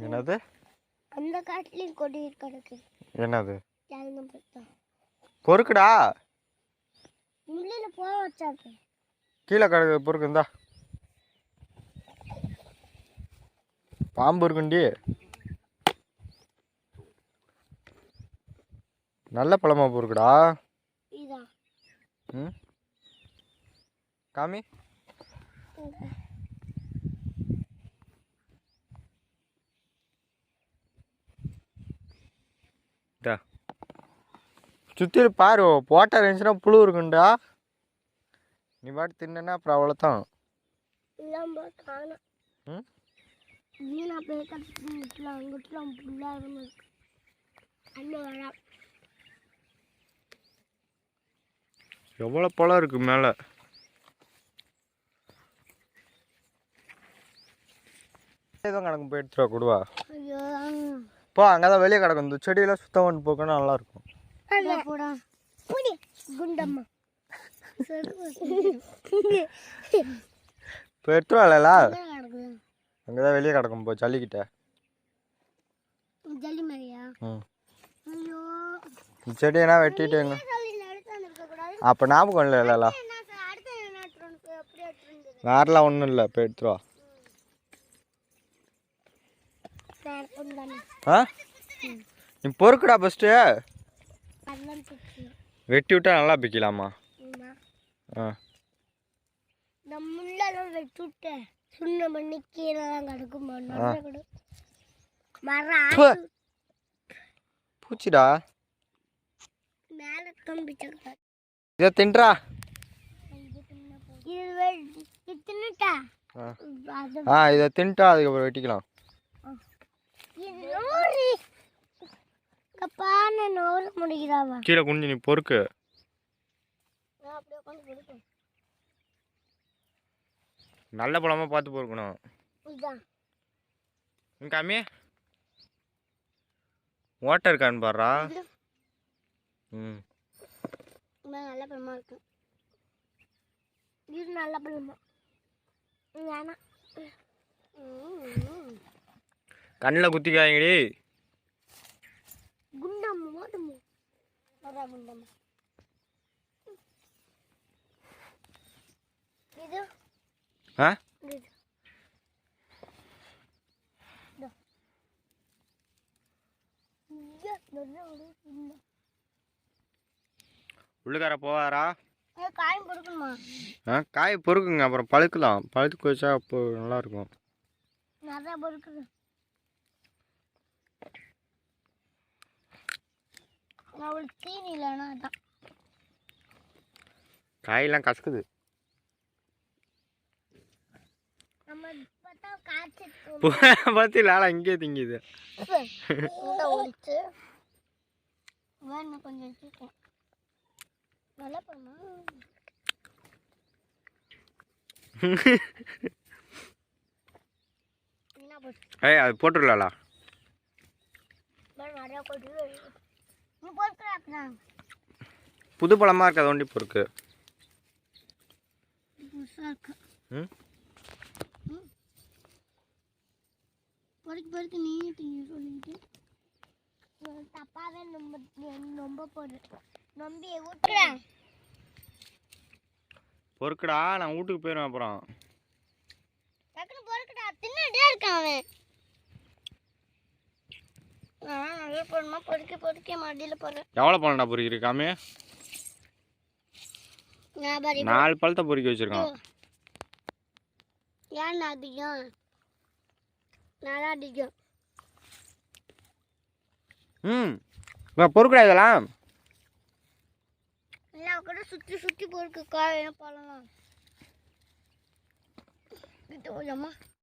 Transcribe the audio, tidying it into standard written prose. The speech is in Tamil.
என்னது? அந்த காட்டுலயும் கொடி கிடக்கு. என்னது? கிழங்கு பொறுக்குடா. உள்ளில போக வச்சாரு. கீழே கிடக்கு பொறுக்கு. இந்தா பாம்பு இருக்குண்டி. நல்ல பழமா பொறுக்குடா. இதான். ம், காமி. சுற்றி பாரு, போட்டா இருந்துச்சுன்னா புழு இருக்குண்டா. நீ பாட்டு தின்னா அப்புறம் அவ்வளோதான். ம், எவ்வளோ பழம் இருக்கு மேலே. எதுவும் கிடக்கும், போய் எடுத்துருவா கொடுவா. போ, அங்கே தான் வெளியே கிடக்கும். இந்த செடியெல்லாம் சுத்தம் பண்ணி போக்கணும், நல்லாயிருக்கும். குண்டம்மா இப்போ எடுத்துருவாளா? அங்கே தான் வெளியே கிடக்கும். போ ஜல்லிக்கிட்ட. ஜல்லி மாதிரியா? ம், ஐயோ, செடியென்னா வெட்டிட்டேங்க. அப்போ ஞாபகம் இல்லைல்ல. வேறெல்லாம் ஒன்றும் இல்லை, இப்போ எடுத்துருவா. ஆ, நீ பொறுக்குடா ஃபஸ்ட்டு. வெட்டி விட்டா நல்லா பிக்கலாமா? ஆ, முள்ளெல்லாம் வெட்டி விட்டேன். சுண்ண பண்ணி கீழே கிடக்கும். பூச்சிடா. மேலே தம்பிச்சா இதை தின்றா. தின்னுட்டா. ஆ, இதை தின்ட்டா அதுக்கப்புறம் வெட்டிக்கலாம். கீழே குனிஞ்சு நீ பொறுக்கு. நல்ல பழமா பார்த்து பொறுக்கணும். காமி, ஓட்டை இருக்கான்னு பாடுறா. ம், நல்ல பழமா இருக்கு. இது நல்ல பழமா வேணாம். கண்ணில் குத்திக்காதீங்கடி. குண்டம் ஓடுமோ? குண்டம் இது. ஆ, உள்ளுக்கார போவாரா? காய் பொறுக்கணுமா? ஆ, காய் பொறுக்குங்க, அப்புறம் பழுக்கலாம். பழுத்து வச்சா அப்போ நல்லாயிருக்கும். நிறையா பொறுக்குது. அவளுக்கு தீனி இல்லைன்னா அதான். காயெல்லாம் கசக்குது. நம்ம பார்த்தா காய்ச்சி பார்த்து லாலா இங்கே திங்குது. ஒழிச்சு வேணும் கொஞ்சம் வச்சுருக்கேன். நல்லா பண்ணுமா? ஏய், அது போட்டுடலாம்ல. நிறையா போட்டு நீ பொறுக்கிறா. புது பழமாக இருக்கு, அது ஒண்டி பொறுக்கு. ம், பொறுக்கி பொறுக்கி நீ சொல்லிக்கிட்டு தப்பாவே ரொம்ப போடு. நம்பி ஊட்டுறேன். பொறுக்குடா, நான் வீட்டுக்கு போயிடுவேன். அப்புறம் டக்குனு பொறுக்குடா. தின்னுட்டே இருக்கான் அவன். நிறைய போடணுமா? பொறுக்கி பொறுக்கி மடியில் போடுறேன். எவ்வளோ பழம்டா பொறுக்கிருக்காமே? 4 பழத்தை பொறுக்கி வச்சிருக்கான். ஏன் அதிகம்? நல்லா அதிகம். ம், பொறுக்குடா இதெல்லாம். எல்லாம் கூட சுற்றி சுற்றி பொறுக்கு. காய் பழம் இது கொஞ்சமா